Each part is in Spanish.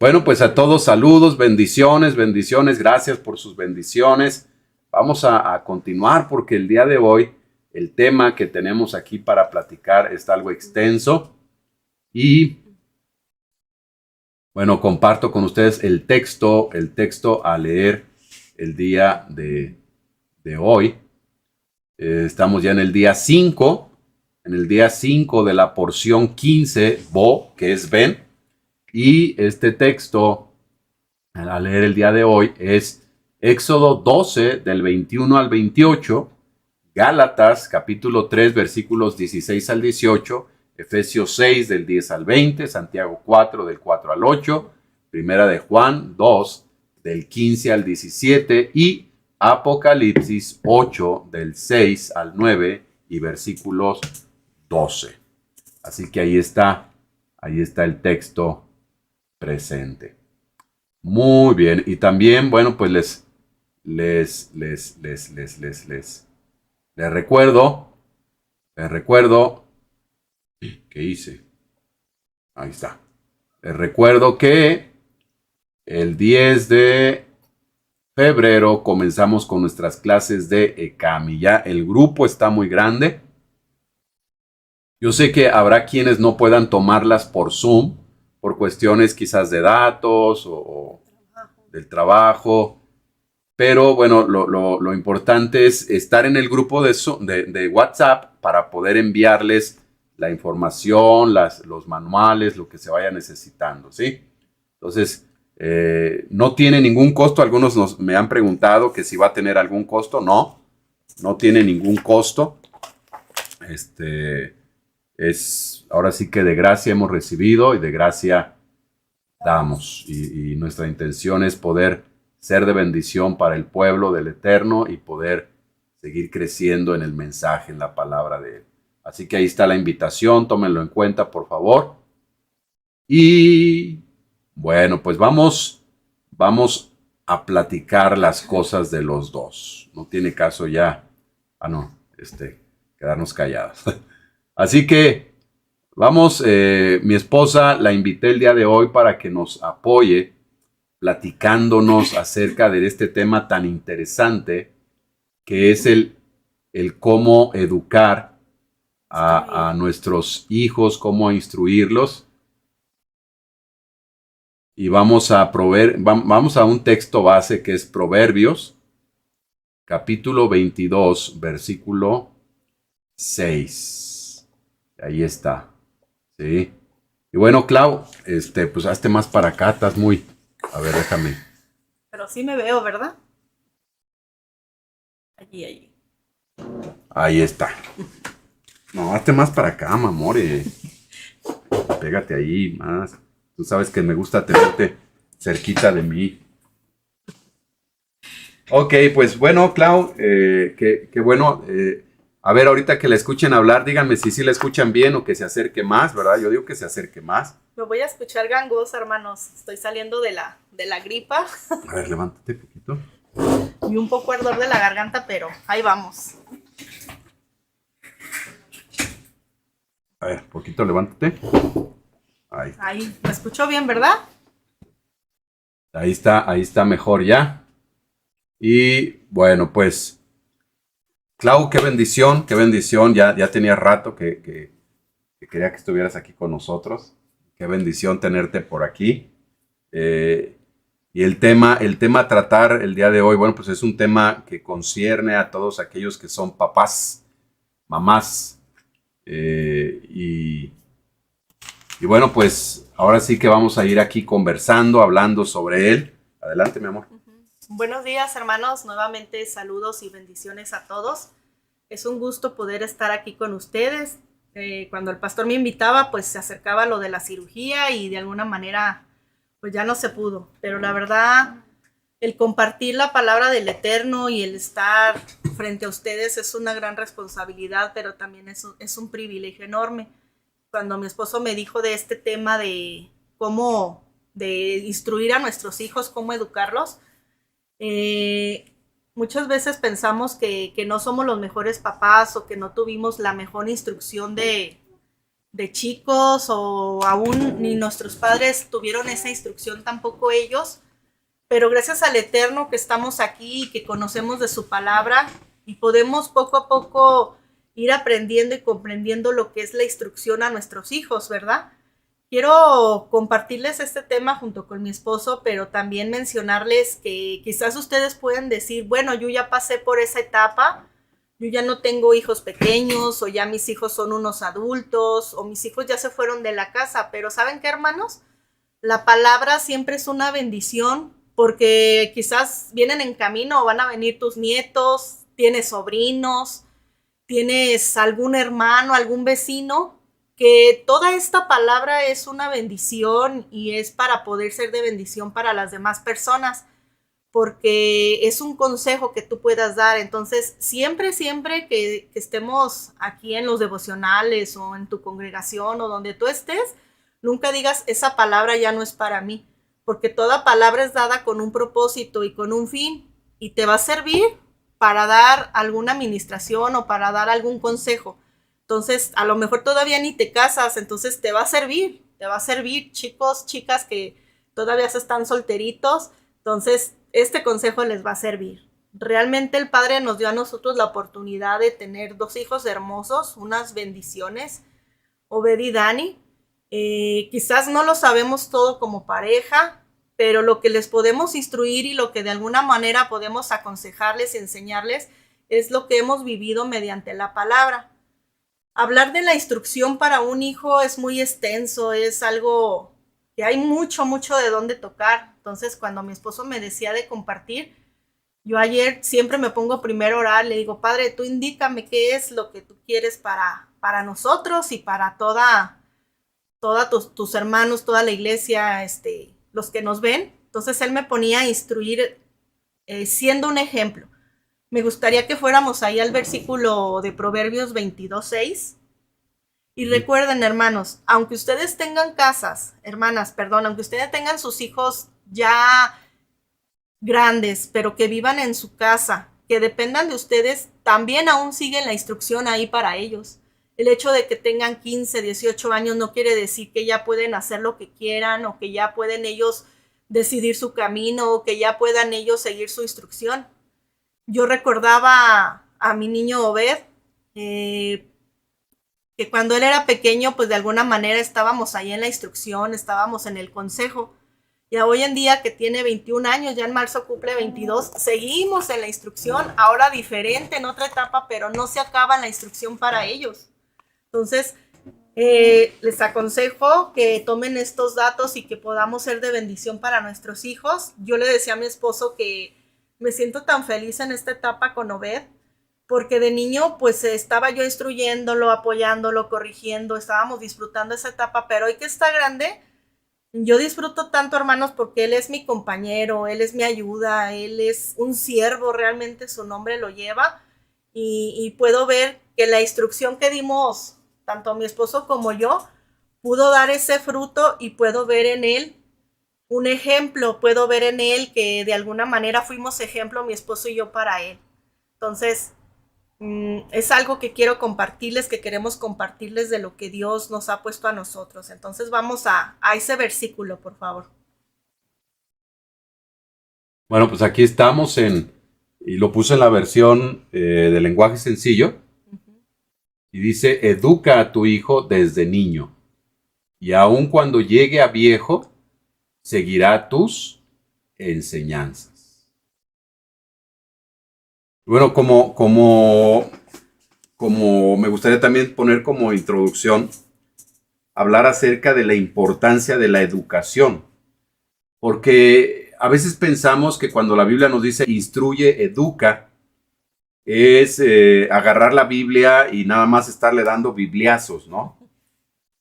Bueno, pues a todos saludos, bendiciones, bendiciones, gracias por sus bendiciones. Vamos a continuar porque el día de hoy el tema que tenemos aquí para platicar está algo extenso y bueno, comparto con ustedes el texto a leer el día de hoy. Estamos ya en el día 5, de la porción 15, Bo, que es ven. Y este texto a leer el día de hoy es Éxodo 12, del 21 al 28, Gálatas, capítulo 3, versículos 16 al 18, Efesios 6, del 10 al 20, Santiago 4, del 4 al 8, Primera de Juan 2, del 15 al 17 y Apocalipsis 8, del 6 al 9 y versículos 12. Así que ahí está el texto presente. Muy bien, y también, bueno, pues les recuerdo, ¿qué hice? Ahí está. Les recuerdo que el 10 de febrero comenzamos con nuestras clases de ECAMI. Ya el grupo está muy grande. Yo sé que habrá quienes no puedan tomarlas por Zoom, por cuestiones quizás de datos o del trabajo, pero bueno, lo importante es estar en el grupo de WhatsApp para poder enviarles la información, los manuales, lo que se vaya necesitando, ¿sí? Entonces, no tiene ningún costo. Algunos me han preguntado que si va a tener algún costo. No tiene ningún costo. Ahora sí que de gracia hemos recibido y de gracia damos. Y nuestra intención es poder ser de bendición para el pueblo del Eterno y poder seguir creciendo en el mensaje, en la palabra de Él. Así que ahí está la invitación, tómenlo en cuenta, por favor. Y bueno, pues vamos a platicar las cosas de los dos. No tiene caso ya, quedarnos callados. Así que vamos, mi esposa la invité el día de hoy para que nos apoye platicándonos acerca de este tema tan interesante que es el cómo educar a nuestros hijos, cómo instruirlos. Y vamos a un texto base que es Proverbios, capítulo 22, versículo 6. Ahí está. ¿Sí? Y bueno, Clau, pues hazte más para acá, estás muy... A ver, déjame. Pero sí me veo, ¿verdad? Allí. Ahí está. No, hazte más para acá, mamore. Pégate ahí más. Tú sabes que me gusta tenerte cerquita de mí. Ok, pues bueno, Clau, qué bueno. A ver, ahorita que la escuchen hablar, díganme si sí la escuchan bien o que se acerque más, ¿verdad? Yo digo que se acerque más. Me voy a escuchar gangosa, hermanos. Estoy saliendo de la gripa. A ver, levántate un poquito. Y un poco ardor de la garganta, pero ahí vamos. A ver, poquito, levántate. Ahí, me escuchó bien, ¿verdad? Ahí está mejor ya. Y bueno, pues, Clau, qué bendición. Ya tenía rato que quería que estuvieras aquí con nosotros. Qué bendición tenerte por aquí. Y el tema a tratar el día de hoy, bueno, pues es un tema que concierne a todos aquellos que son papás, mamás. Y bueno, pues ahora sí que vamos a ir aquí conversando, hablando sobre él. Adelante, mi amor. Buenos días, hermanos. Nuevamente saludos y bendiciones a todos. Es un gusto poder estar aquí con ustedes. Cuando el pastor me invitaba, pues se acercaba lo de la cirugía y de alguna manera, pues ya no se pudo. Pero la verdad, el compartir la palabra del Eterno y el estar frente a ustedes es una gran responsabilidad, pero también es un privilegio enorme. Cuando mi esposo me dijo de este tema de cómo, de instruir a nuestros hijos, cómo educarlos, muchas veces pensamos que no somos los mejores papás o que no tuvimos la mejor instrucción de de chicos o aún ni nuestros padres tuvieron esa instrucción, tampoco ellos, pero gracias al Eterno que estamos aquí y que conocemos de su palabra y podemos poco a poco ir aprendiendo y comprendiendo lo que es la instrucción a nuestros hijos, ¿verdad? Quiero compartirles este tema junto con mi esposo, pero también mencionarles que quizás ustedes pueden decir, bueno, yo ya pasé por esa etapa, yo ya no tengo hijos pequeños, o ya mis hijos son unos adultos, o mis hijos ya se fueron de la casa, pero ¿saben qué, hermanos? La palabra siempre es una bendición, porque quizás vienen en camino o van a venir tus nietos, tienes sobrinos, tienes algún hermano, algún vecino, que toda esta palabra es una bendición y es para poder ser de bendición para las demás personas, porque es un consejo que tú puedas dar. Entonces, siempre que estemos aquí en los devocionales o en tu congregación o donde tú estés, nunca digas, esa palabra ya no es para mí, porque toda palabra es dada con un propósito y con un fin, y te va a servir para dar alguna administración o para dar algún consejo. Entonces, a lo mejor todavía ni te casas, entonces te va a servir, chicos, chicas que todavía se están solteritos, entonces este consejo les va a servir. Realmente el Padre nos dio a nosotros la oportunidad de tener 2 hijos hermosos, unas bendiciones, Obed y Dani. Quizás no lo sabemos todo como pareja, pero lo que les podemos instruir y lo que de alguna manera podemos aconsejarles y enseñarles es lo que hemos vivido mediante la palabra. Hablar de la instrucción para un hijo es muy extenso, es algo que hay mucho de dónde tocar. Entonces, cuando mi esposo me decía de compartir, yo ayer siempre me pongo primero a orar, le digo, Padre, tú indícame qué es lo que tú quieres para nosotros y para toda tus hermanos, toda la iglesia, los que nos ven. Entonces él me ponía a instruir siendo un ejemplo. Me gustaría que fuéramos ahí al versículo de Proverbios 22:6. Y recuerden, hermanos, aunque ustedes tengan casas, hermanas, perdón, aunque ustedes tengan sus hijos ya grandes, pero que vivan en su casa, que dependan de ustedes, también aún siguen la instrucción ahí para ellos. El hecho de que tengan 15, 18 años no quiere decir que ya pueden hacer lo que quieran o que ya pueden ellos decidir su camino o que ya puedan ellos seguir su instrucción. Yo recordaba a mi niño Obed, que cuando él era pequeño, pues de alguna manera estábamos ahí en la instrucción, estábamos en el consejo. Y hoy en día que tiene 21 años, ya en marzo cumple 22, seguimos en la instrucción, ahora diferente, en otra etapa, pero no se acaba la instrucción para ellos. Entonces, les aconsejo que tomen estos datos y que podamos ser de bendición para nuestros hijos. Yo le decía a mi esposo que me siento tan feliz en esta etapa con Obed, porque de niño pues estaba yo instruyéndolo, apoyándolo, corrigiendo, estábamos disfrutando esa etapa, pero hoy que está grande, yo disfruto tanto, hermanos, porque él es mi compañero, él es mi ayuda, él es un siervo, realmente su nombre lo lleva, y puedo ver que la instrucción que dimos, tanto mi esposo como yo, pudo dar ese fruto y puedo ver en él un ejemplo, puedo ver en él que de alguna manera fuimos ejemplo mi esposo y yo para él. Entonces, es algo que quiero compartirles, que queremos compartirles de lo que Dios nos ha puesto a nosotros. Entonces vamos a ese versículo, por favor. Bueno, pues aquí estamos y lo puse en la versión de lenguaje sencillo, y dice, educa a tu hijo desde niño, y aun cuando llegue a viejo, seguirá tus enseñanzas. Bueno, como me gustaría también poner como introducción, hablar acerca de la importancia de la educación, porque a veces pensamos que cuando la Biblia nos dice instruye, educa, es agarrar la Biblia y nada más estarle dando bibliazos, ¿no?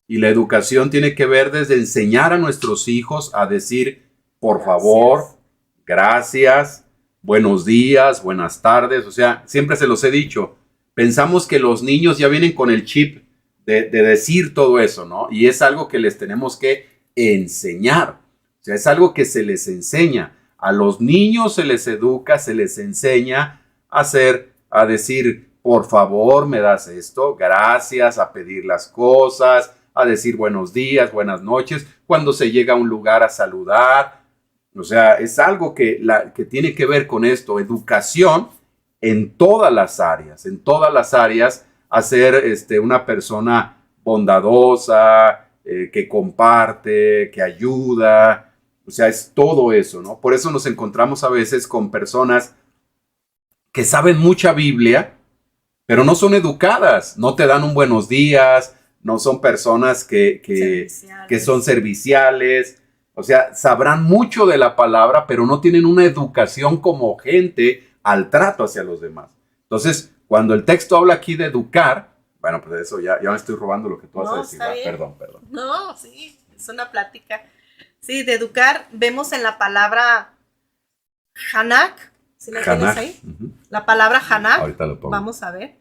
Y la educación tiene que ver desde enseñar a nuestros hijos a decir, por favor, gracias, buenos días, buenas tardes. O sea, siempre se los he dicho, pensamos que los niños ya vienen con el chip de decir todo eso, ¿no? Y es algo que les tenemos que enseñar. O sea, es algo que se les enseña. A los niños se les educa, se les enseña a decir, por favor, me das esto, gracias, a pedir las cosas, a decir buenos días, buenas noches, cuando se llega a un lugar a saludar. O sea, es algo que tiene que ver con esto, educación en todas las áreas, a ser una persona bondadosa, que comparte, que ayuda. O sea, es todo eso, ¿no? Por eso nos encontramos a veces con personas que saben mucha Biblia, pero no son educadas, no te dan un buenos días, no son personas que son serviciales. O sea, sabrán mucho de la palabra, pero no tienen una educación como gente al trato hacia los demás. Entonces, cuando el texto habla aquí de educar, bueno, pues eso ya me estoy robando lo que tú vas a decir. Perdón. No, sí, es una plática. Sí, de educar, vemos en la palabra Hanak. ¿Sí la tienes ahí? Uh-huh. La palabra Hanak. Ahorita lo pongo. Vamos a ver.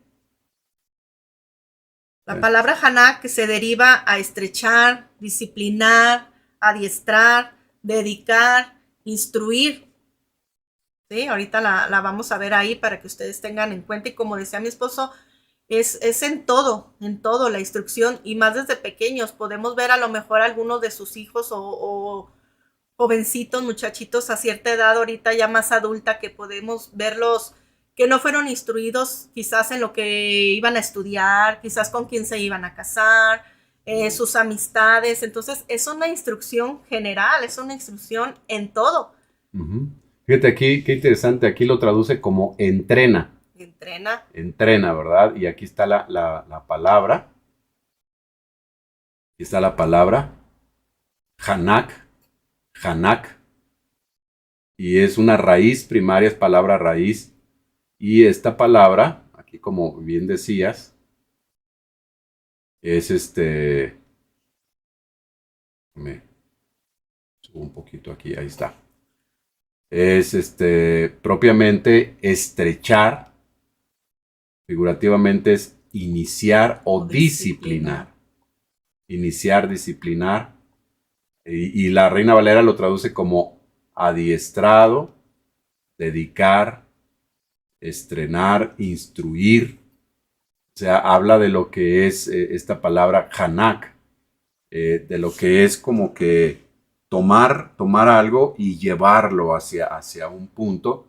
La palabra Hanak, que se deriva a estrechar, disciplinar, adiestrar, dedicar, instruir. ¿Sí? Ahorita la vamos a ver ahí para que ustedes tengan en cuenta. Y como decía mi esposo, es en todo la instrucción. Y más desde pequeños. Podemos ver a lo mejor algunos de sus hijos o jovencitos, muchachitos a cierta edad, ahorita ya más adulta, que podemos verlos que no fueron instruidos quizás en lo que iban a estudiar, quizás con quién se iban a casar, sus amistades. Entonces es una instrucción general, es una instrucción en todo. Uh-huh. Fíjate aquí, qué interesante, aquí lo traduce como entrena. Entrena, ¿verdad? Y aquí está la palabra. Aquí está la palabra Hanak. Y es una raíz primaria, es palabra raíz. Y esta palabra, aquí como bien decías, es me subo un poquito aquí, ahí está. Es propiamente estrechar, figurativamente es iniciar o disciplinar. Iniciar, disciplinar. Y la Reina Valera lo traduce como adiestrado, dedicar, estrenar, instruir. O sea, habla de lo que es esta palabra Hanak, de lo que es como que tomar algo y llevarlo hacia un punto.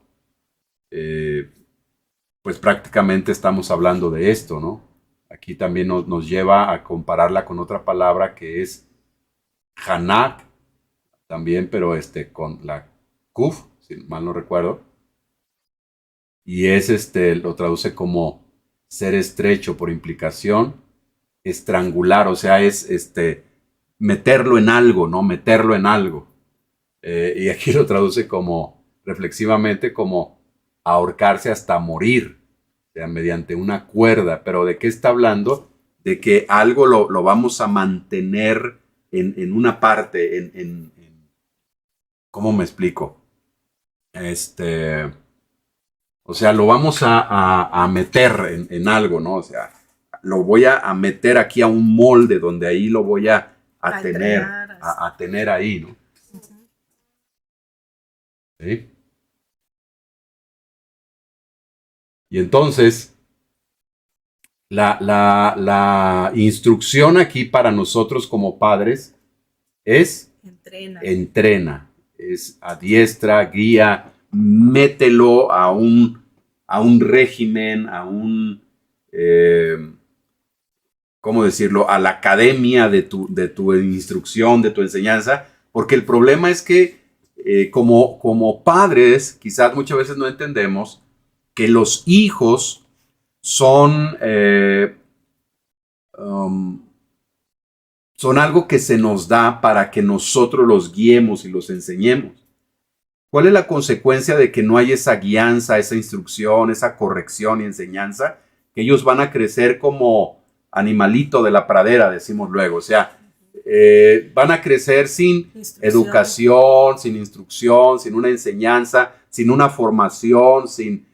Pues prácticamente estamos hablando de esto, ¿no? Aquí también nos lleva a compararla con otra palabra que es Hanak, también, pero con la Kuf, si mal no recuerdo. Y es lo traduce como ser estrecho por implicación, estrangular, o sea, es meterlo en algo, ¿no? Meterlo en algo. Y aquí lo traduce como, reflexivamente, como ahorcarse hasta morir, o sea, mediante una cuerda. Pero ¿de qué está hablando? De que algo lo vamos a mantener en una parte, ¿cómo me explico? O sea, lo vamos a meter en algo, ¿no? O sea, lo voy a meter aquí a un molde donde ahí lo voy a tener ahí, ¿no? Uh-huh. ¿Sí? Y entonces, la instrucción aquí para nosotros como padres es entrena, es adiestra, guía, mételo a un régimen, a un, ¿cómo decirlo?, a la academia de tu instrucción, de tu enseñanza, porque el problema es que como padres, quizás muchas veces no entendemos que los hijos son algo que se nos da para que nosotros los guiemos y los enseñemos. ¿Cuál es la consecuencia de que no hay esa guianza, esa instrucción, esa corrección y enseñanza? Que ellos van a crecer como animalito de la pradera, decimos luego. O sea, van a crecer sin educación, sin instrucción, sin una enseñanza, sin una formación, sin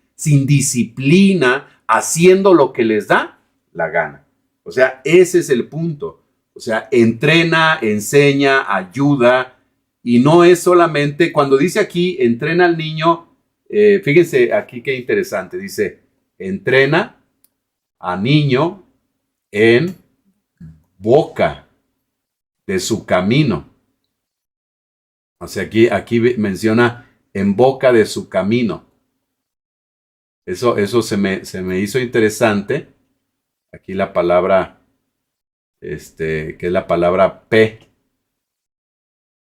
disciplina, haciendo lo que les da la gana. O sea, ese es el punto. O sea, entrena, enseña, ayuda. Y no es solamente, cuando dice aquí, entrena al niño, fíjense aquí qué interesante, dice, entrena a niño en boca de su camino. O sea, aquí menciona en boca de su camino. Eso se me hizo interesante. Aquí la palabra, que es la palabra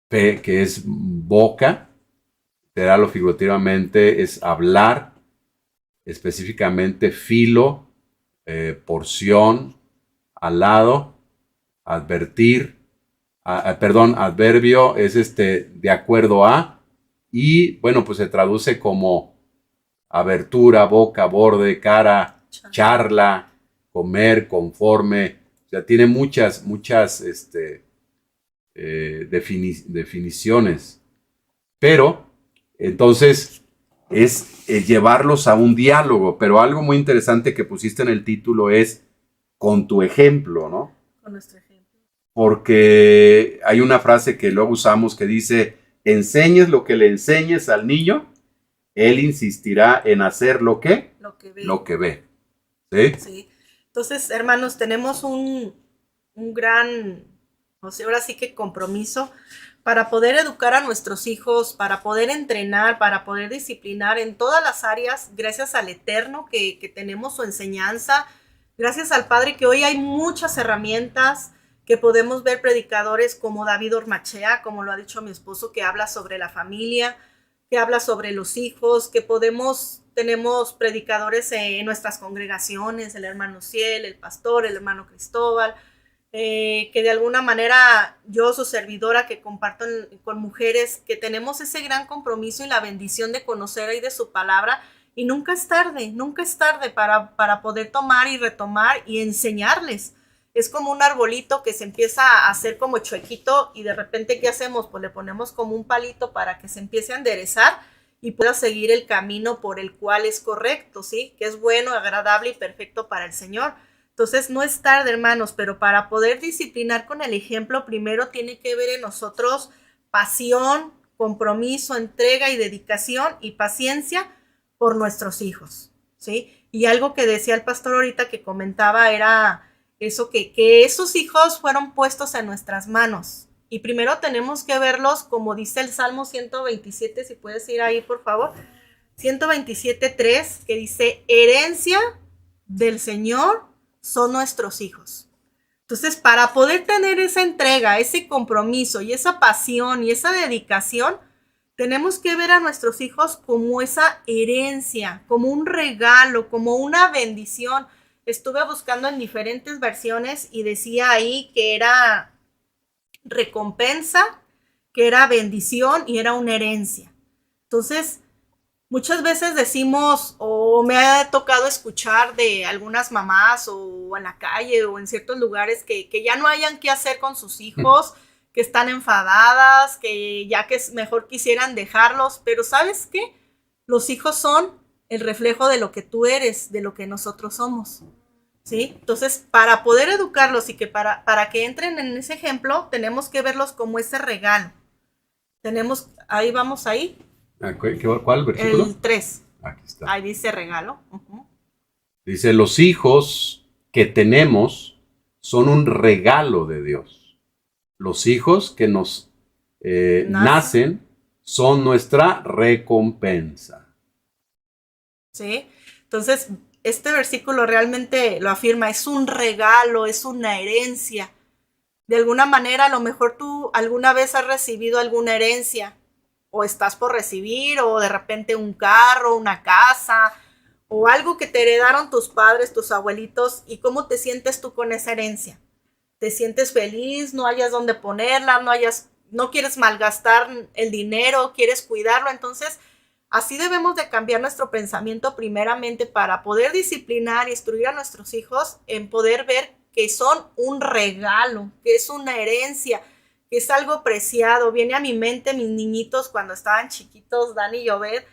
que es boca, lo figurativamente, es hablar, específicamente filo, porción, al lado, advertir, adverbio es de acuerdo a, y bueno, pues se traduce como abertura, boca, borde, cara, charla, comer, conforme, o sea, tiene muchas definiciones, pero entonces es llevarlos a un diálogo, pero algo muy interesante que pusiste en el título es con tu ejemplo, ¿no? Con nuestro ejemplo. Porque hay una frase que luego usamos que dice, enseñes lo que le enseñes al niño, él insistirá en hacer lo que ve. Lo que ve. ¿Sí? Sí. Entonces, hermanos, tenemos un gran, o sea, ahora sí que compromiso para poder educar a nuestros hijos, para poder entrenar, para poder disciplinar en todas las áreas, gracias al Eterno que tenemos su enseñanza, gracias al Padre que hoy hay muchas herramientas, que podemos ver predicadores como David Ormachea, como lo ha dicho mi esposo, que habla sobre la familia, que habla sobre los hijos, que tenemos predicadores en nuestras congregaciones, el hermano Ciel, el pastor, el hermano Cristóbal, que de alguna manera yo, su servidora, que comparto con mujeres, que tenemos ese gran compromiso y la bendición de conocer ahí de su palabra, y nunca es tarde para poder tomar y retomar y enseñarles. Es como un arbolito que se empieza a hacer como chuequito y de repente, ¿qué hacemos? Pues le ponemos como un palito para que se empiece a enderezar y pueda seguir el camino por el cual es correcto, ¿sí? Que es bueno, agradable y perfecto para el Señor. Entonces, no es tarde, hermanos, pero para poder disciplinar con el ejemplo, primero tiene que ver en nosotros pasión, compromiso, entrega y dedicación y paciencia por nuestros hijos, ¿sí? Y algo que decía el pastor ahorita que comentaba era eso, que esos hijos fueron puestos en nuestras manos. Y primero tenemos que verlos, como dice el Salmo 127, si puedes ir ahí, por favor. 127:3, que dice, herencia del Señor son nuestros hijos. Entonces, para poder tener esa entrega, ese compromiso y esa pasión y esa dedicación, tenemos que ver a nuestros hijos como esa herencia, como un regalo, como una bendición. Estuve buscando en diferentes versiones y decía ahí que era recompensa, que era bendición y era una herencia. Entonces, muchas veces decimos, o me ha tocado escuchar de algunas mamás o en la calle o en ciertos lugares que ya no hayan qué hacer con sus hijos, que están enfadadas, que ya que mejor quisieran dejarlos, pero ¿sabes qué? Los hijos son el reflejo de lo que tú eres, de lo que nosotros somos, ¿sí? Entonces, para poder educarlos y que para que entren en ese ejemplo, tenemos que verlos como ese regalo. Ahí vamos ahí. ¿Cuál versículo? El 3. Aquí está. Ahí dice regalo. Dice, los hijos que tenemos son un regalo de Dios. Los hijos que nos nacen son nuestra recompensa. Sí, entonces este versículo realmente lo afirma, es un regalo, es una herencia. De alguna manera, a lo mejor tú alguna vez has recibido alguna herencia, o estás por recibir, o de repente un carro, una casa, o algo que te heredaron tus padres, tus abuelitos, y cómo te sientes tú con esa herencia. ¿Te sientes feliz? ¿No hayas dónde ponerla? ¿No quieres malgastar el dinero? ¿Quieres cuidarlo? Entonces, así debemos de cambiar nuestro pensamiento primeramente para poder disciplinar e instruir a nuestros hijos en poder ver que son un regalo, que es una herencia, que es algo preciado. Viene a mi mente mis niñitos cuando estaban chiquitos, Dani y Obed.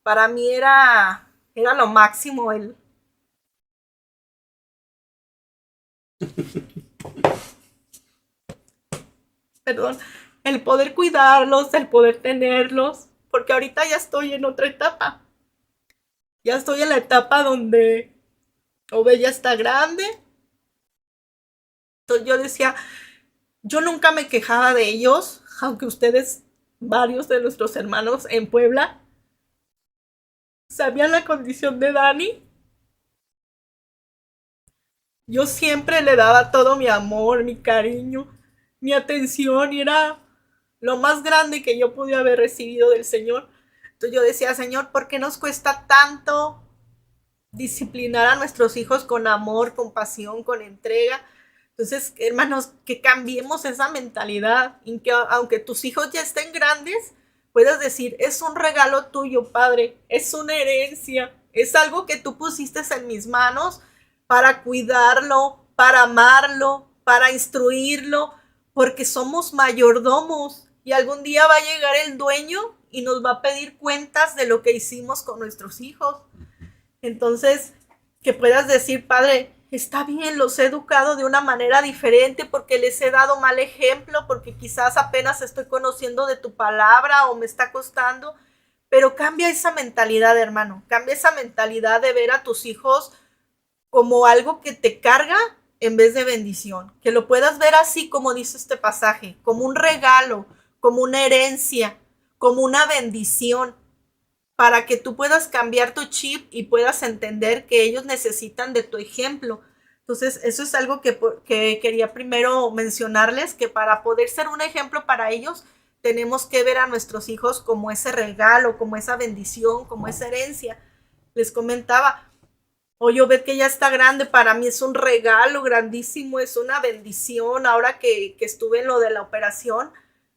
Para mí era lo máximo el poder cuidarlos, el poder tenerlos, porque ahorita ya estoy en otra etapa. Ya estoy en la etapa donde Obed ya está grande. Entonces yo decía, yo nunca me quejaba de ellos, aunque ustedes, varios de nuestros hermanos en Puebla, sabían la condición de Dani. Yo siempre le daba todo mi amor, mi cariño, mi atención, y era lo más grande que yo podía haber recibido del Señor. Entonces yo decía, Señor, ¿por qué nos cuesta tanto disciplinar a nuestros hijos con amor, con pasión, con entrega? Entonces, hermanos, que cambiemos esa mentalidad, en que aunque tus hijos ya estén grandes, puedas decir, es un regalo tuyo, Padre, es una herencia, es algo que tú pusiste en mis manos para cuidarlo, para amarlo, para instruirlo, porque somos mayordomos y algún día va a llegar el dueño y nos va a pedir cuentas de lo que hicimos con nuestros hijos. Entonces, que puedas decir, Padre, está bien, los he educado de una manera diferente porque les he dado mal ejemplo, porque quizás apenas estoy conociendo de tu palabra o me está costando, pero cambia esa mentalidad, hermano, cambia esa mentalidad de ver a tus hijos como algo que te carga en vez de bendición, que lo puedas ver así como dice este pasaje, como un regalo, como una herencia, como una bendición, para que tú puedas cambiar tu chip y puedas entender que ellos necesitan de tu ejemplo. Entonces, eso es algo que quería primero mencionarles, que para poder ser un ejemplo para ellos, tenemos que ver a nuestros hijos como ese regalo, como esa bendición, como esa herencia. Les comentaba, Oye, Obed, que ya está grande, para mí es un regalo grandísimo, es una bendición. Ahora que estuve en lo de la operación,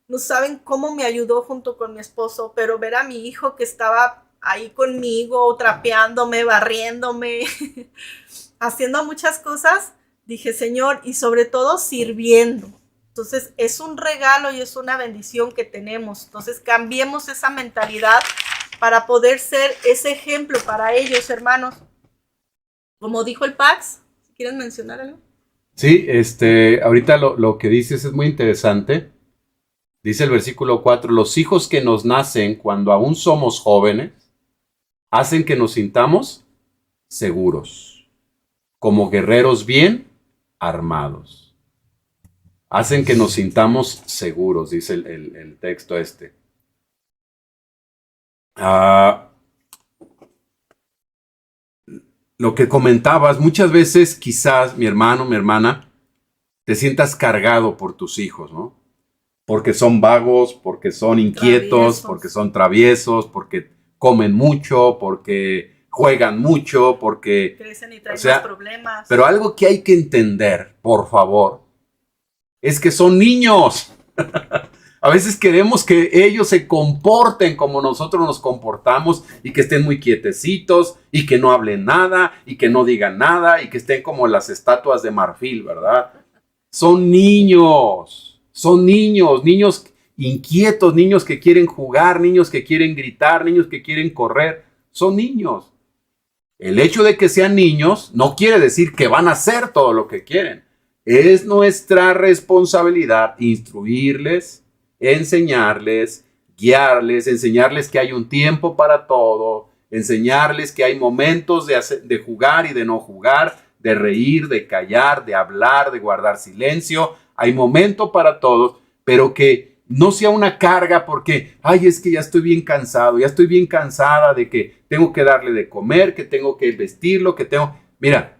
no saben cómo me ayudó junto con mi esposo, pero ver a mi hijo que estaba ahí conmigo, trapeándome, barriéndome, haciendo muchas cosas, dije, Señor, y sobre todo sirviendo. Entonces, es un regalo y es una bendición que tenemos. Entonces, cambiemos esa mentalidad para poder ser ese ejemplo para ellos, hermanos. Como dijo el Pax, ¿quieren mencionar algo? Sí, ahorita lo que dices es muy interesante. Dice el versículo 4, los hijos que nos nacen cuando aún somos jóvenes hacen que nos sintamos seguros, como guerreros bien armados. Hacen que nos sintamos seguros, dice el texto este. Lo que comentabas, muchas veces quizás, mi hermano, mi hermana, te sientas cargado por tus hijos, ¿no? Porque son vagos, porque son inquietos, porque son traviesos, porque comen mucho, porque juegan mucho, porque crecen y traen más problemas. Pero algo que hay que entender, por favor, es que son niños. A veces queremos que ellos se comporten como nosotros nos comportamos y que estén muy quietecitos y que no hablen nada y que no digan nada y que estén como las estatuas de marfil, ¿verdad? Son niños inquietos, niños que quieren jugar, niños que quieren gritar, niños que quieren correr. Son niños. El hecho de que sean niños no quiere decir que van a hacer todo lo que quieren. Es nuestra responsabilidad instruirles, enseñarles, guiarles, enseñarles que hay un tiempo para todo, enseñarles que hay momentos de jugar y de no jugar, de reír, de callar, de hablar, de guardar silencio. Hay momento para todos, pero que no sea una carga porque, ay, es que ya estoy bien cansado, ya estoy bien cansada de que tengo que darle de comer, que tengo que vestirlo, que tengo... Mira,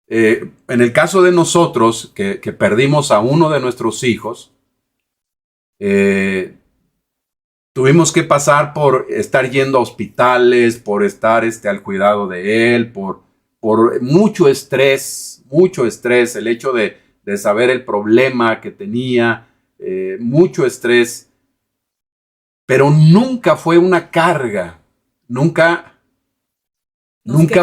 en el caso de nosotros, que perdimos a uno de nuestros hijos, tuvimos que pasar por estar yendo a hospitales, por estar al cuidado de él, por mucho estrés, el hecho de saber el problema que tenía, mucho estrés, pero nunca fue una carga, nunca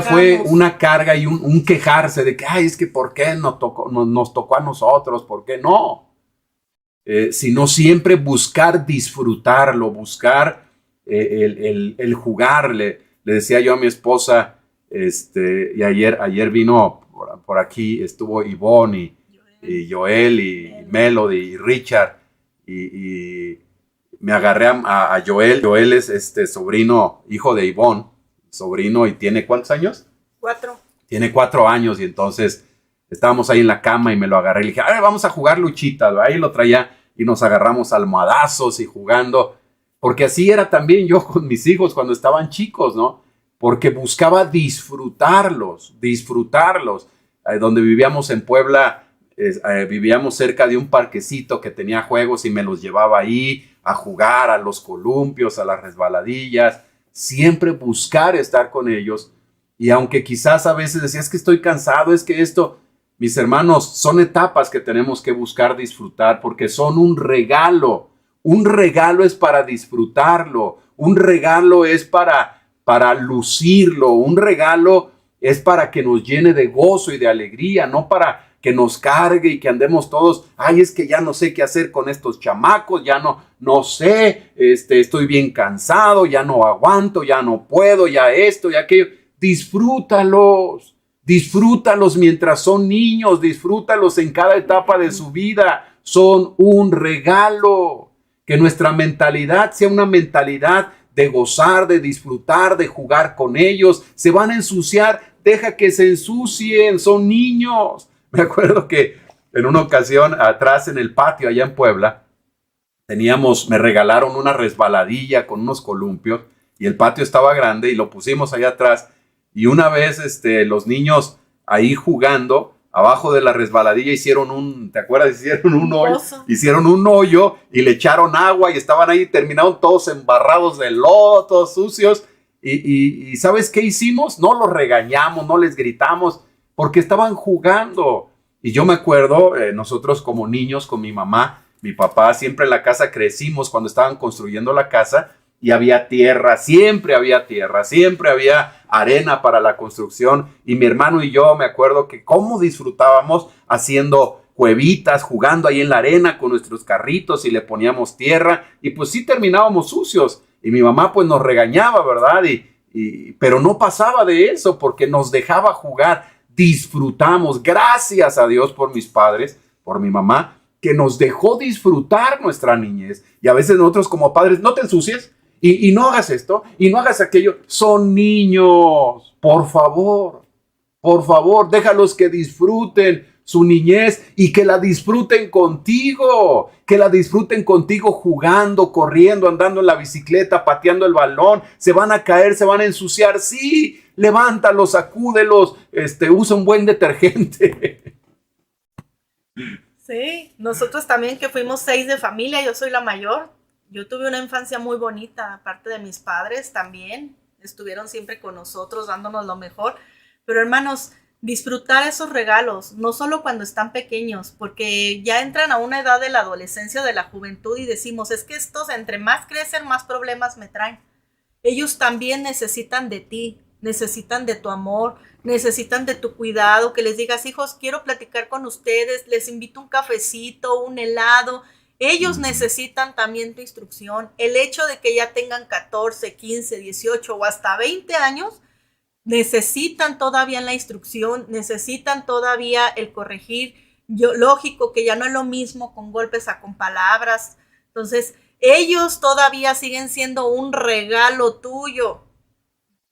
fue una carga y un quejarse de que, ay, es que ¿por qué nos tocó a nosotros? ¿Por qué no? Sino siempre buscar disfrutarlo, buscar el jugar. Le decía yo a mi esposa, y ayer vino por aquí, estuvo Ivonne y Joel y Melody y Richard, y me agarré a Joel. Joel es sobrino, hijo de Ivonne, sobrino, y tiene ¿cuántos años? 4. Tiene 4 años, y entonces estábamos ahí en la cama y me lo agarré y le dije, a ver, vamos a jugar luchita. Ahí lo traía y nos agarramos almohadazos y jugando. Porque así era también yo con mis hijos cuando estaban chicos, ¿no? Porque buscaba disfrutarlos. Donde vivíamos en Puebla, vivíamos cerca de un parquecito que tenía juegos y me los llevaba ahí a jugar a los columpios, a las resbaladillas, siempre buscar estar con ellos. Y aunque quizás a veces decías que estoy cansado, es que esto, mis hermanos, son etapas que tenemos que buscar disfrutar porque son un regalo. Un regalo es para disfrutarlo, un regalo es para lucirlo, un regalo es para que nos llene de gozo y de alegría, no para que nos cargue y que andemos todos, ay, es que ya no sé qué hacer con estos chamacos, ya no sé, estoy bien cansado, ya no aguanto, ya no puedo, ya esto, ya aquello. Disfrútalos mientras son niños, disfrútalos en cada etapa de su vida, son un regalo. Que nuestra mentalidad sea una mentalidad de gozar, de disfrutar, de jugar con ellos. Se van a ensuciar, deja que se ensucien, son niños. Me acuerdo que en una ocasión atrás en el patio allá en Puebla, me regalaron una resbaladilla con unos columpios y el patio estaba grande y lo pusimos allá atrás. Y una vez los niños ahí jugando, abajo de la resbaladilla ¿te acuerdas? Hicieron un hoyo y le echaron agua y estaban ahí, terminaron todos embarrados de lodo, todos sucios. Y ¿sabes qué hicimos? No los regañamos, no les gritamos, porque estaban jugando. Y yo me acuerdo, nosotros como niños, con mi mamá, mi papá, siempre en la casa crecimos cuando estaban construyendo la casa y había tierra, siempre había arena para la construcción. Y mi hermano y yo me acuerdo que cómo disfrutábamos haciendo cuevitas, jugando ahí en la arena con nuestros carritos y le poníamos tierra y pues sí terminábamos sucios. Y mi mamá pues nos regañaba, ¿verdad? Pero no pasaba de eso porque nos dejaba jugar. Disfrutamos, gracias a Dios por mis padres, por mi mamá, que nos dejó disfrutar nuestra niñez. Y a veces nosotros como padres, no te ensucies y no hagas esto y no hagas aquello. Son niños, por favor, déjalos que disfruten su niñez y que la disfruten contigo, jugando, corriendo, andando en la bicicleta, pateando el balón. Se van a caer, se van a ensuciar, sí, levántalos, sacúdelos, usa un buen detergente. Sí, nosotros también que fuimos 6 de familia, yo soy la mayor, yo tuve una infancia muy bonita, aparte de mis padres también, estuvieron siempre con nosotros dándonos lo mejor, pero hermanos, disfrutar esos regalos, no solo cuando están pequeños, porque ya entran a una edad de la adolescencia o de la juventud y decimos, es que estos entre más crecen, más problemas me traen. Ellos también necesitan de ti, necesitan de tu amor, necesitan de tu cuidado, que les digas, hijos, quiero platicar con ustedes, les invito un cafecito, un helado. Ellos necesitan también tu instrucción. El hecho de que ya tengan 14, 15, 18 o hasta 20 años, necesitan todavía la instrucción, necesitan todavía el corregir. Lógico que ya no es lo mismo con golpes a con palabras. Entonces, ellos todavía siguen siendo un regalo tuyo.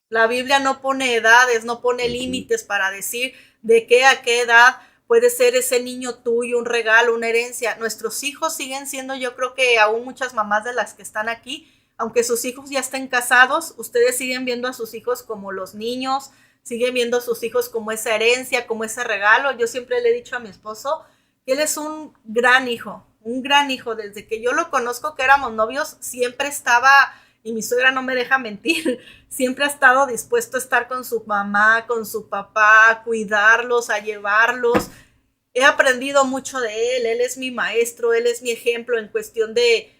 La Biblia no pone edades, no pone límites para decir de qué a qué edad puede ser ese niño tuyo, un regalo, una herencia. Nuestros hijos siguen siendo, yo creo que aún muchas mamás de las que están aquí, aunque sus hijos ya estén casados, ustedes siguen viendo a sus hijos como los niños, siguen viendo a sus hijos como esa herencia, como ese regalo. Yo siempre le he dicho a mi esposo que él es un gran hijo. Desde que yo lo conozco, que éramos novios, siempre estaba, y mi suegra no me deja mentir, siempre ha estado dispuesto a estar con su mamá, con su papá, a cuidarlos, a llevarlos. He aprendido mucho de él es mi maestro, él es mi ejemplo en cuestión de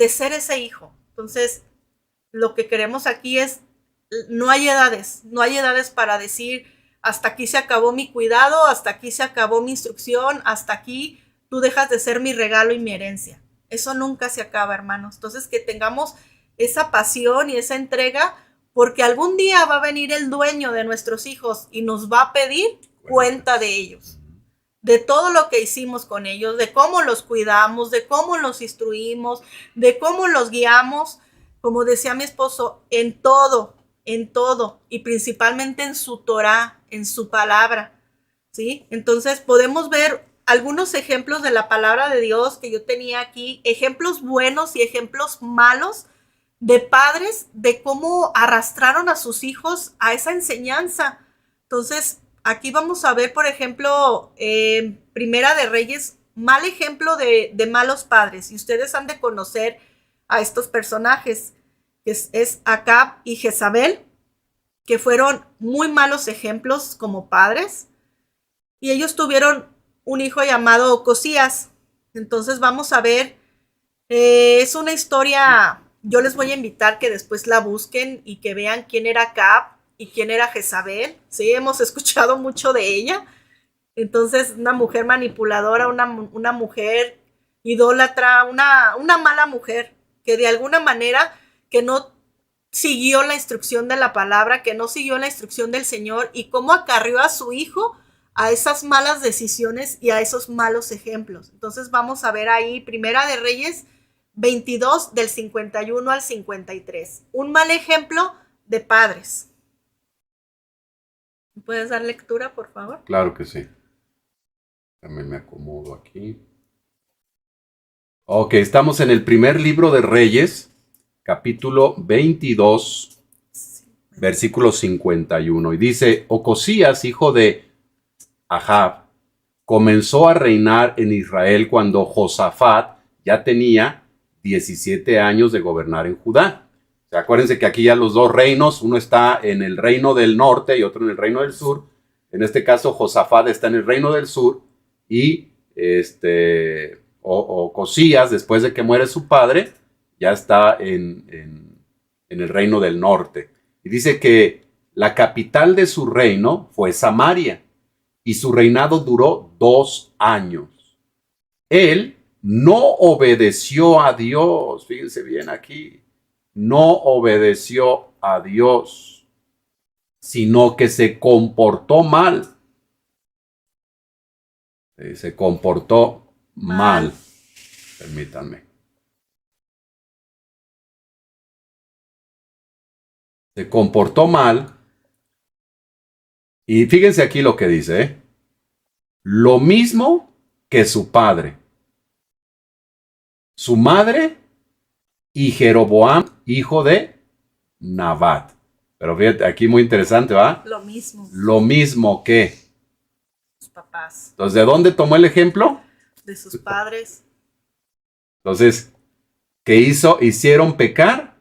ser ese hijo. Entonces, lo que queremos aquí es, no hay edades para decir, hasta aquí se acabó mi cuidado, hasta aquí se acabó mi instrucción, hasta aquí tú dejas de ser mi regalo y mi herencia. Eso nunca se acaba, hermanos. Entonces, que tengamos esa pasión y esa entrega, porque algún día va a venir el dueño de nuestros hijos y nos va a pedir cuenta de ellos, de todo lo que hicimos con ellos, de cómo los cuidamos, de cómo los instruimos, de cómo los guiamos, como decía mi esposo, en todo, y principalmente en su Torá, en su palabra. ¿sí? Entonces podemos ver algunos ejemplos de la palabra de Dios que yo tenía aquí, ejemplos buenos y ejemplos malos de padres, de cómo arrastraron a sus hijos a esa enseñanza. Entonces, aquí vamos a ver, por ejemplo, Primera de Reyes, mal ejemplo de malos padres. Y ustedes han de conocer a estos personajes, que es Acab y Jezabel, que fueron muy malos ejemplos como padres. Y ellos tuvieron un hijo llamado Ocosías. Entonces vamos a ver, es una historia, yo les voy a invitar que después la busquen y que vean quién era Acab y quién era Jezabel. Sí, hemos escuchado mucho de ella. Entonces, una mujer manipuladora, una mujer idólatra, una mala mujer que de alguna manera que no siguió la instrucción de la palabra, que no siguió la instrucción del Señor y cómo acarrió a su hijo a esas malas decisiones y a esos malos ejemplos. Entonces vamos a ver ahí Primera de Reyes 22 del 51 al 53. Un mal ejemplo de padres. ¿Puedes dar lectura, por favor? Claro que sí. También me acomodo aquí. Ok, estamos en el primer libro de Reyes, capítulo 22, versículo 51. Y dice, Ocosías, hijo de Ahab, comenzó a reinar en Israel cuando Josafat ya tenía 17 años de gobernar en Judá. O sea, acuérdense que aquí ya los dos reinos, uno está en el reino del norte y otro en el reino del sur. En este caso, Josafat está en el reino del sur y Ocosías, después de que muere su padre, ya está en el reino del norte. Y dice que la capital de su reino fue Samaria y su reinado duró 2 años. Él no obedeció a Dios, fíjense bien aquí, no obedeció a Dios, sino que se comportó mal. Se comportó mal. Permítanme. Se comportó mal. Y fíjense aquí lo que dice, ¿eh? Lo mismo que su padre, su madre y Jeroboam, hijo de Nabat. Pero fíjate, aquí muy interesante, ¿va? Lo mismo. Lo mismo que sus papás. Entonces, ¿de dónde tomó el ejemplo? De sus padres. Entonces, ¿qué hizo? Hicieron pecar,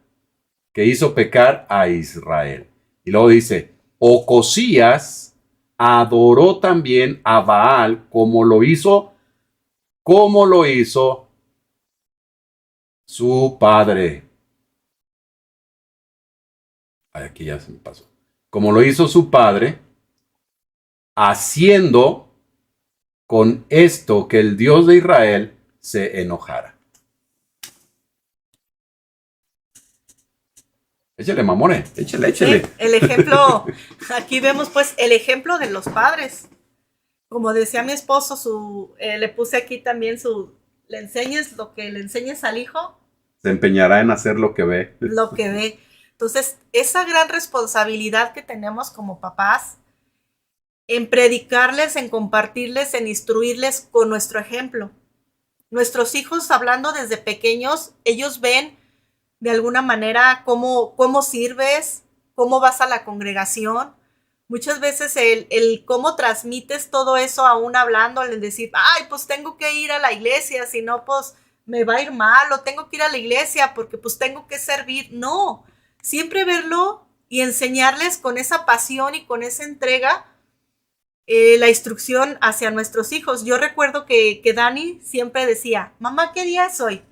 que hizo pecar a Israel. Y luego dice, Ocosías adoró también a Baal como lo hizo su padre. Aquí ya se me pasó. Como lo hizo su padre, haciendo con esto que el Dios de Israel se enojara. Échale, mamone, échale. Sí, el ejemplo, aquí vemos pues el ejemplo de los padres. Como decía mi esposo, le puse aquí también le enseñes lo que le enseñes al hijo. Se empeñará en hacer lo que ve. Lo que ve. Entonces, esa gran responsabilidad que tenemos como papás en predicarles, en compartirles, en instruirles con nuestro ejemplo. Nuestros hijos, hablando desde pequeños, ellos ven de alguna manera cómo sirves, cómo vas a la congregación. Muchas veces el cómo transmites todo eso aún hablando, el decir, ay, pues tengo que ir a la iglesia, si no, pues me va a ir mal, o tengo que ir a la iglesia porque pues tengo que servir. No, siempre verlo y enseñarles con esa pasión y con esa entrega la instrucción hacia nuestros hijos. Yo recuerdo que Dani siempre decía, mamá, ¿qué día es hoy?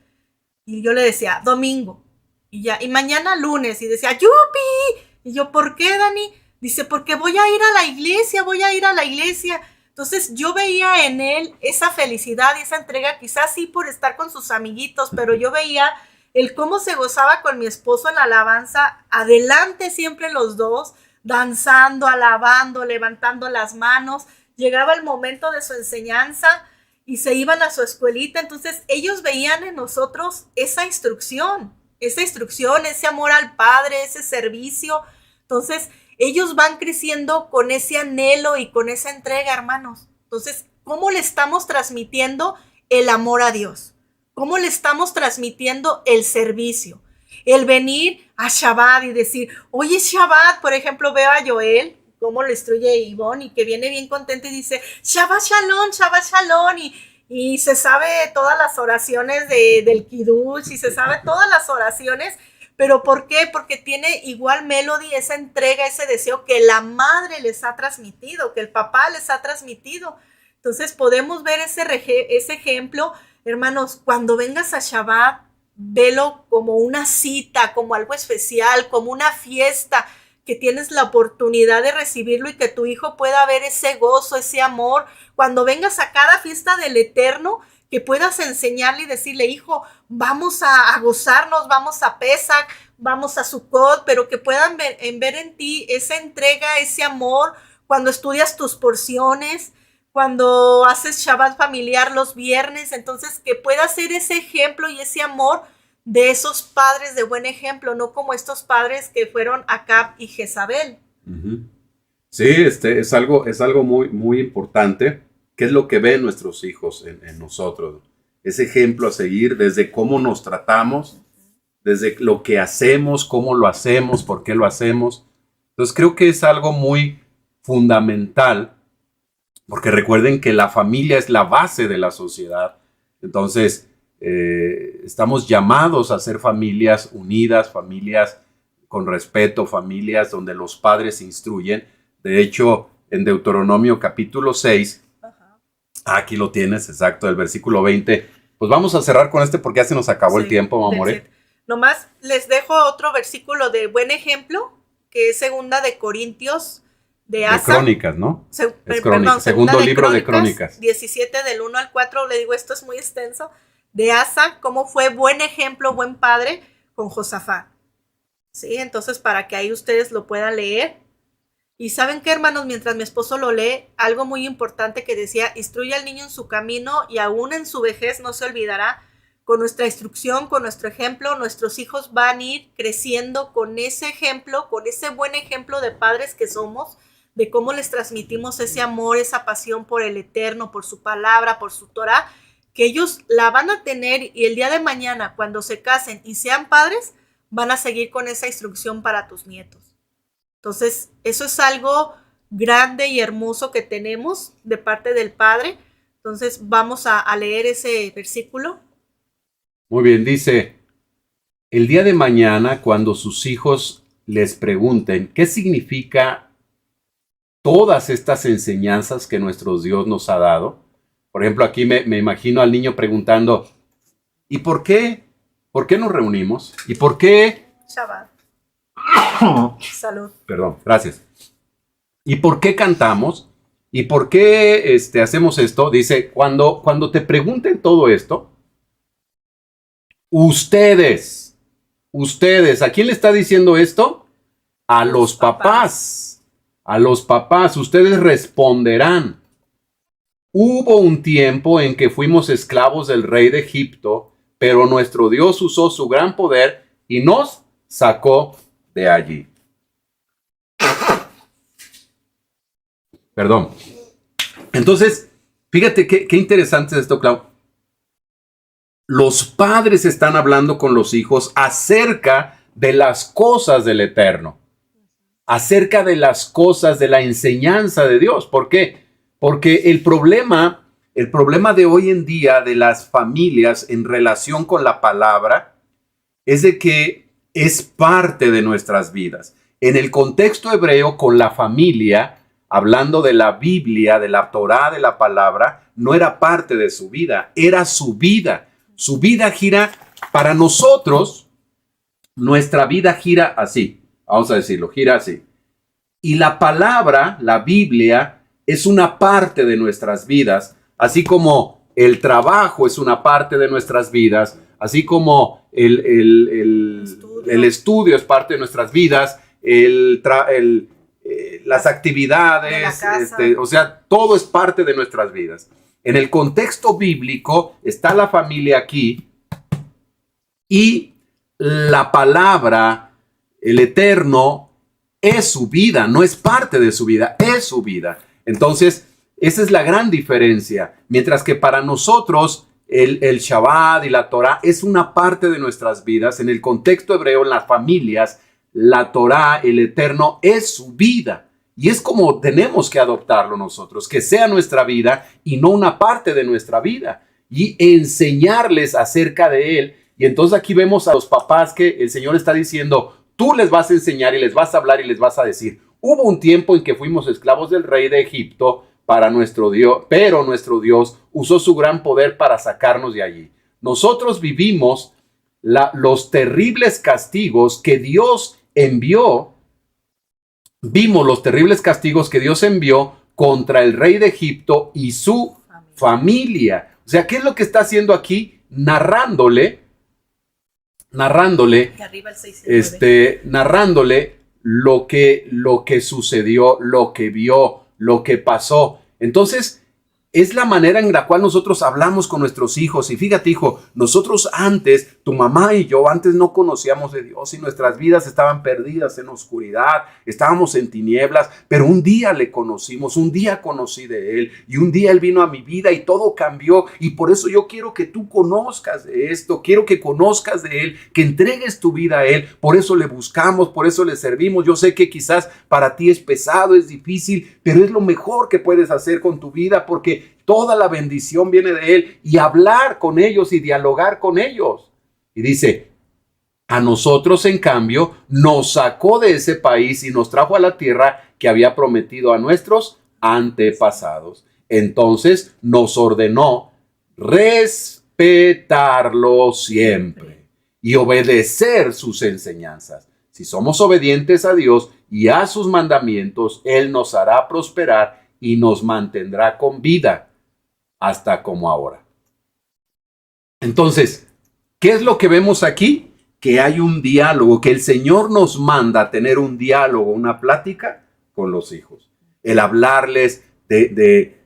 Y yo le decía, domingo. Y mañana lunes. Y decía, ¡yupi! Y yo, ¿por qué, Dani? Dice, porque voy a ir a la iglesia. Entonces yo veía en él esa felicidad y esa entrega, quizás sí por estar con sus amiguitos, pero yo veía el cómo se gozaba con mi esposo en la alabanza, adelante siempre los dos, danzando, alabando, levantando las manos. Llegaba el momento de su enseñanza y se iban a su escuelita. Entonces ellos veían en nosotros esa instrucción, ese amor al Padre, ese servicio. Entonces ellos van creciendo con ese anhelo y con esa entrega, hermanos. Entonces, ¿cómo le estamos transmitiendo el amor a Dios? ¿Cómo le estamos transmitiendo el servicio? El venir a Shabbat y decir, oye, Shabbat, por ejemplo, veo a Joel, cómo lo instruye Ivonne, y que viene bien contento y dice, Shabbat Shalom, y se sabe todas las oraciones del Kiddush, y se sabe todas las oraciones. ¿Pero por qué? Porque tiene igual Melody, esa entrega, ese deseo que la madre les ha transmitido, que el papá les ha transmitido. Entonces podemos ver ese ejemplo. Hermanos, cuando vengas a Shabbat, velo como una cita, como algo especial, como una fiesta, que tienes la oportunidad de recibirlo y que tu hijo pueda ver ese gozo, ese amor. Cuando vengas a cada fiesta del Eterno, que puedas enseñarle y decirle, hijo, vamos a gozarnos, vamos a Pesach, vamos a Sukkot, pero que puedan ver en ti esa entrega, ese amor, cuando estudias tus porciones, cuando haces Shabbat familiar los viernes. Entonces, que pueda ser ese ejemplo y ese amor de esos padres de buen ejemplo, no como estos padres que fueron Acab y Jezabel. Uh-huh. Sí, es algo muy, muy importante. ¿Qué es lo que ven nuestros hijos en nosotros? Ese ejemplo a seguir desde cómo nos tratamos, desde lo que hacemos, cómo lo hacemos, por qué lo hacemos. Entonces creo que es algo muy fundamental, porque recuerden que la familia es la base de la sociedad. Entonces estamos llamados a ser familias unidas, familias con respeto, familias donde los padres se instruyen. De hecho, en Deuteronomio capítulo 6, aquí lo tienes, exacto, el versículo 20. Pues vamos a cerrar con porque ya se nos acabó el tiempo, Mamore. Nomás les dejo otro versículo de buen ejemplo, que es segunda de Corintios, de Asa. De Crónicas, ¿no? Segundo libro de Crónicas. 17 del 1 al 4, le digo, esto es muy extenso, de Asa, cómo fue buen ejemplo, buen padre con Josafat. Sí, entonces para que ahí ustedes lo puedan leer. Y ¿saben qué, hermanos? Mientras mi esposo lo lee, algo muy importante que decía, instruye al niño en su camino y aún en su vejez no se olvidará. Con nuestra instrucción, con nuestro ejemplo, nuestros hijos van a ir creciendo con ese ejemplo, con ese buen ejemplo de padres que somos, de cómo les transmitimos ese amor, esa pasión por el Eterno, por su palabra, por su Torah, que ellos la van a tener y el día de mañana, cuando se casen y sean padres, van a seguir con esa instrucción para tus nietos. Entonces, eso es algo grande y hermoso que tenemos de parte del Padre. Entonces, vamos a leer ese versículo. Muy bien, dice, el día de mañana, cuando sus hijos les pregunten qué significa todas estas enseñanzas que nuestro Dios nos ha dado. Por ejemplo, aquí me imagino al niño preguntando, ¿y por qué? ¿Por qué nos reunimos? ¿Y por qué? Shabbat. Salud. Perdón, gracias. ¿Y por qué cantamos? ¿Y por qué hacemos esto? Dice, cuando te pregunten todo esto, ustedes, ¿a quién le está diciendo esto? A los papás. A los papás, ustedes responderán. Hubo un tiempo en que fuimos esclavos del rey de Egipto, pero nuestro Dios usó su gran poder y nos sacó de allí. Perdón. Entonces, fíjate qué interesante es esto, Clau. Los padres están hablando con los hijos acerca de las cosas del Eterno, acerca de las cosas de la enseñanza de Dios. ¿Por qué? Porque el problema de hoy en día de las familias en relación con la palabra es de que es parte de nuestras vidas. En el contexto hebreo, con la familia, hablando de la Biblia, de la Torá, de la palabra, no era parte de su vida, era su vida. Su vida gira para nosotros, nuestra vida gira así, vamos a decirlo, gira así. Y la palabra, la Biblia, es una parte de nuestras vidas, así como el trabajo es una parte de nuestras vidas, así como el estudio es parte de nuestras vidas, las actividades, o sea, todo es parte de nuestras vidas. En el contexto bíblico está la familia aquí y la palabra, el Eterno, es su vida, no es parte de su vida, es su vida. Entonces, esa es la gran diferencia. Mientras que para nosotros el Shabbat y la Torah es una parte de nuestras vidas, en el contexto hebreo, en las familias, la Torah, el Eterno, es su vida. Y es como tenemos que adoptarlo nosotros, que sea nuestra vida y no una parte de nuestra vida. Y enseñarles acerca de él. Y entonces aquí vemos a los papás que el Señor está diciendo, tú les vas a enseñar y les vas a hablar y les vas a decir. Hubo un tiempo en que fuimos esclavos del rey de Egipto para nuestro Dios, pero nuestro Dios usó su gran poder para sacarnos de allí. Nosotros vivimos los terribles castigos que Dios envió. Vimos los terribles castigos que Dios envió contra el rey de Egipto y su familia. O sea, ¿qué es lo que está haciendo aquí? Narrándole lo que sucedió, lo que vio, lo que pasó. Entonces, es la manera en la cual nosotros hablamos con nuestros hijos. Y fíjate, hijo, nosotros antes, tu mamá y yo, antes no conocíamos de Dios y nuestras vidas estaban perdidas en oscuridad, estábamos en tinieblas, pero un día le conocimos, un día conocí de Él y un día Él vino a mi vida y todo cambió. Y por eso yo quiero que tú conozcas de esto, quiero que conozcas de Él, que entregues tu vida a Él. Por eso le buscamos, por eso le servimos. Yo sé que quizás para ti es pesado, es difícil, pero es lo mejor que puedes hacer con tu vida, porque toda la bendición viene de Él, y hablar con ellos y dialogar con ellos. Y dice, a nosotros en cambio nos sacó de ese país y nos trajo a la tierra que había prometido a nuestros antepasados. Entonces nos ordenó respetarlo siempre y obedecer sus enseñanzas. Si somos obedientes a Dios y a sus mandamientos, Él nos hará prosperar y nos mantendrá con vida hasta como ahora. Entonces, ¿qué es lo que vemos aquí? Que hay un diálogo, que el Señor nos manda a tener un diálogo, una plática con los hijos. El hablarles de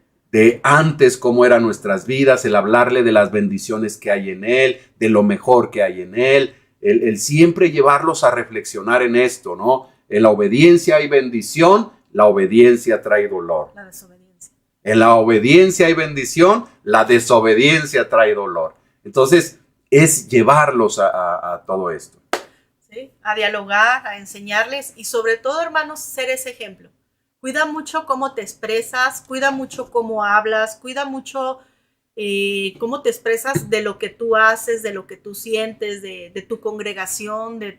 antes cómo eran nuestras vidas, el hablarle de las bendiciones que hay en Él, de lo mejor que hay en Él, el siempre llevarlos a reflexionar en esto, ¿no? En la obediencia hay bendición, la obediencia trae dolor. La desobediencia. En la obediencia hay bendición, la desobediencia trae dolor. Entonces, es llevarlos a todo esto. ¿Sí? A dialogar, a enseñarles y sobre todo, hermanos, ser ese ejemplo. Cuida mucho cómo te expresas, cuida mucho cómo hablas, cuida mucho cómo te expresas de lo que tú haces, de lo que tú sientes, de tu congregación, de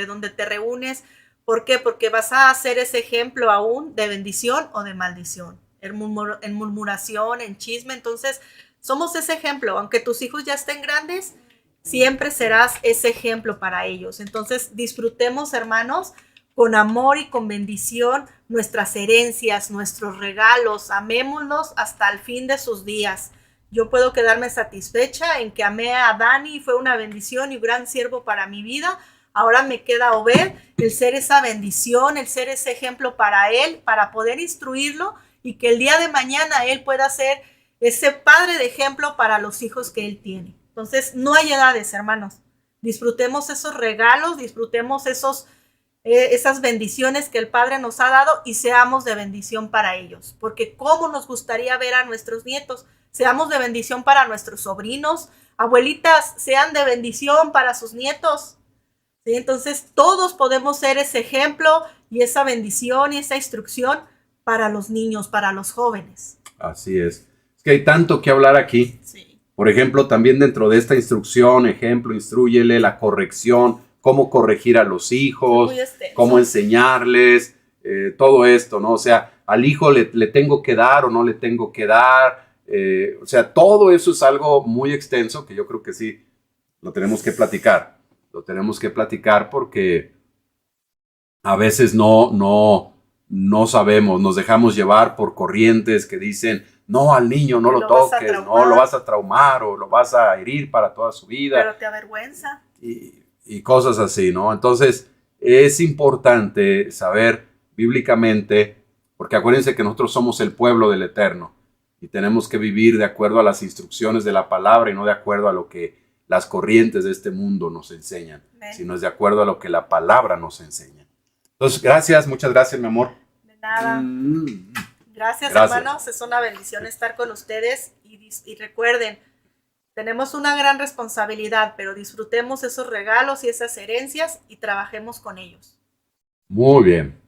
donde te reúnes. ¿Por qué? Porque vas a hacer ese ejemplo aún de bendición o de maldición, en murmuración, en chisme. Entonces, somos ese ejemplo. Aunque tus hijos ya estén grandes, siempre serás ese ejemplo para ellos. Entonces, disfrutemos, hermanos, con amor y con bendición nuestras herencias, nuestros regalos. Amémoslos hasta el fin de sus días. Yo puedo quedarme satisfecha en que amé a Dani y fue una bendición y un gran siervo para mi vida. Ahora me queda Obed, el ser esa bendición, el ser ese ejemplo para él, para poder instruirlo y que el día de mañana él pueda ser ese padre de ejemplo para los hijos que él tiene. Entonces, no hay edades, hermanos. Disfrutemos esos regalos, disfrutemos esas bendiciones que el Padre nos ha dado y seamos de bendición para ellos. Porque cómo nos gustaría ver a nuestros nietos, seamos de bendición para nuestros sobrinos, abuelitas, sean de bendición para sus nietos. ¿Sí? Entonces todos podemos ser ese ejemplo y esa bendición y esa instrucción para los niños, para los jóvenes. Así es. Es que hay tanto que hablar aquí. Sí. Por ejemplo, también dentro de esta instrucción, ejemplo, instrúyele, la corrección, cómo corregir a los hijos, cómo enseñarles, todo esto, ¿no? O sea, al hijo le tengo que dar o no le tengo que dar. O sea, todo eso es algo muy extenso que yo creo que sí lo tenemos que platicar. Lo tenemos que platicar porque a veces no sabemos, nos dejamos llevar por corrientes que dicen, no, al niño no lo toques, no lo vas a traumar o lo vas a herir para toda su vida. Pero te avergüenza. Y cosas así, ¿no? Entonces, es importante saber bíblicamente, porque acuérdense que nosotros somos el pueblo del Eterno y tenemos que vivir de acuerdo a las instrucciones de la palabra y no de acuerdo a lo que las corrientes de este mundo nos enseñan, sino es de acuerdo a lo que la palabra nos enseña. Entonces, gracias, muchas gracias, mi amor. De nada. Gracias, Gracias. hermanos. Es una bendición estar con ustedes y recuerden, tenemos una gran responsabilidad, pero disfrutemos esos regalos y esas herencias y trabajemos con ellos. Muy bien.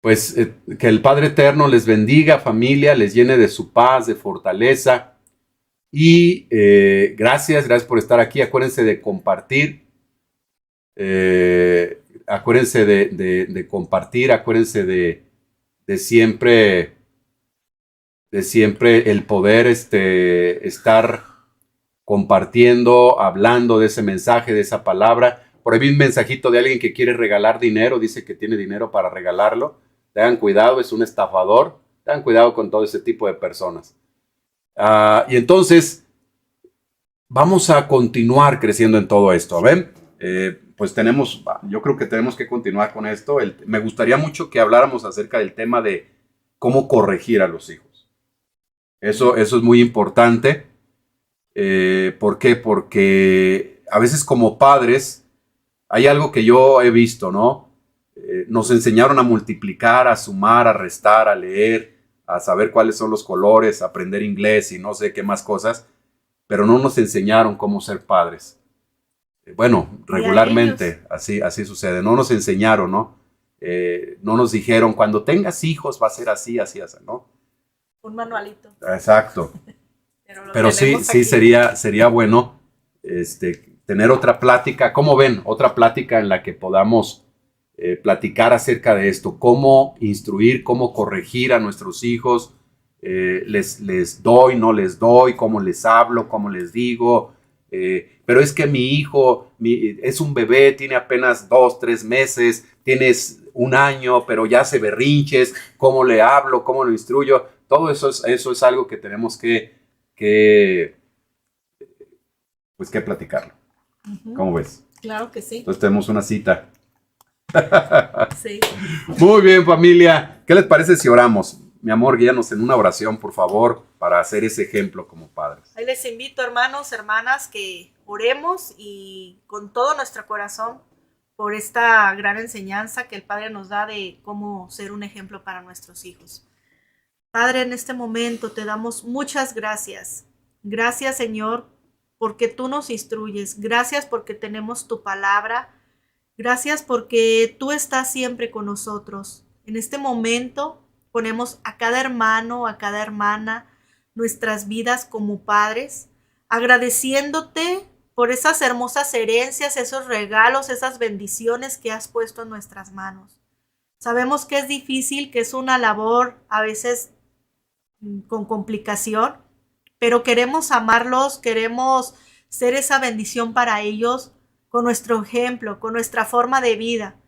Pues que el Padre Eterno les bendiga, familia, les llene de su paz, de fortaleza. Y gracias por estar aquí. Acuérdense de compartir. Acuérdense de compartir. Acuérdense de siempre el poder estar compartiendo, hablando de ese mensaje, de esa palabra. Por ahí vi un mensajito de alguien que quiere regalar dinero, dice que tiene dinero para regalarlo. Tengan cuidado, es un estafador. Tengan cuidado con todo ese tipo de personas. Y entonces, vamos a continuar creciendo en todo esto. ¿Ven? Pues yo creo que tenemos que continuar con esto. Me gustaría mucho que habláramos acerca del tema de cómo corregir a los hijos. Eso es muy importante. ¿Por qué? Porque a veces como padres hay algo que yo he visto, ¿no? Nos enseñaron a multiplicar, a sumar, a restar, a leer, a saber cuáles son los colores, a aprender inglés y no sé qué más cosas, pero no nos enseñaron cómo ser padres. Bueno, regularmente así sucede. No nos enseñaron, ¿no? No nos dijeron, cuando tengas hijos va a ser así, ¿no? Un manualito. Exacto. Pero sí sería bueno tener otra plática. ¿Cómo ven? Otra plática en la que podamos platicar acerca de esto. Cómo instruir, cómo corregir a nuestros hijos. Les doy, no les doy, cómo les hablo, cómo les digo. Pero es que mi hijo es un bebé, tiene apenas 2, 3 meses, tienes 1 año, pero ya hace berrinches. ¿Cómo le hablo? ¿Cómo lo instruyo? Todo eso es algo que tenemos que platicarlo. Uh-huh. ¿Cómo ves? Claro que sí. Entonces tenemos una cita. Sí. Muy bien, familia. ¿Qué les parece si oramos? Mi amor, guíanos en una oración, por favor, para hacer ese ejemplo como padres. Ahí les invito, hermanos, hermanas, que oremos y con todo nuestro corazón por esta gran enseñanza que el Padre nos da de cómo ser un ejemplo para nuestros hijos. Padre, en este momento te damos muchas gracias. Gracias, Señor, porque tú nos instruyes. Gracias porque tenemos tu palabra. Gracias porque tú estás siempre con nosotros. En este momento ponemos a cada hermano, a cada hermana, nuestras vidas como padres, agradeciéndote por esas hermosas herencias, esos regalos, esas bendiciones que has puesto en nuestras manos. Sabemos que es difícil, que es una labor a veces con complicación, pero queremos amarlos, queremos ser esa bendición para ellos con nuestro ejemplo, con nuestra forma de vida.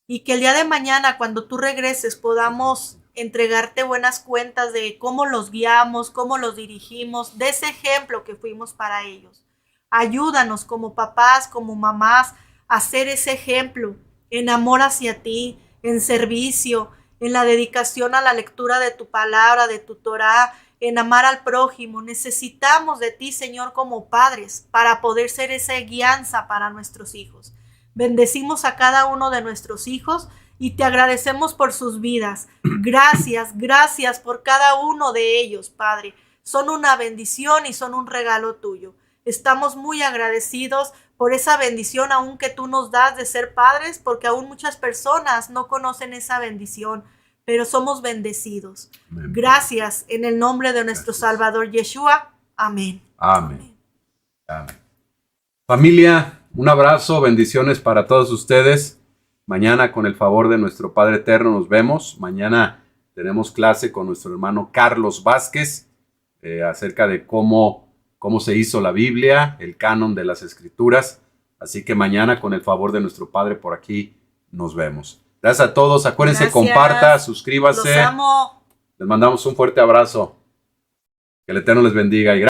Y que el día de mañana, cuando tú regreses, podamos entregarte buenas cuentas de cómo los guiamos, cómo los dirigimos, de ese ejemplo que fuimos para ellos. Ayúdanos como papás, como mamás, a ser ese ejemplo en amor hacia ti, en servicio, en la dedicación a la lectura de tu palabra, de tu Torá, en amar al prójimo. Necesitamos de ti, Señor, como padres, para poder ser esa guianza para nuestros hijos. Bendecimos a cada uno de nuestros hijos y te agradecemos por sus vidas. Gracias por cada uno de ellos, Padre. Son una bendición y son un regalo tuyo. Estamos muy agradecidos por esa bendición aún que tú nos das de ser padres, porque aún muchas personas no conocen esa bendición, pero somos bendecidos. Amén. Gracias en el nombre de nuestro Salvador Yeshua. Amén. Amén. Amén. Familia, un abrazo, bendiciones para todos ustedes. Mañana, con el favor de nuestro Padre Eterno, nos vemos. Mañana tenemos clase con nuestro hermano Carlos Vázquez acerca de cómo se hizo la Biblia, el canon de las Escrituras. Así que mañana, con el favor de nuestro Padre, por aquí nos vemos. Gracias a todos. Acuérdense, comparta, suscríbase. Los amo. Les mandamos un fuerte abrazo. Que el Eterno les bendiga. Y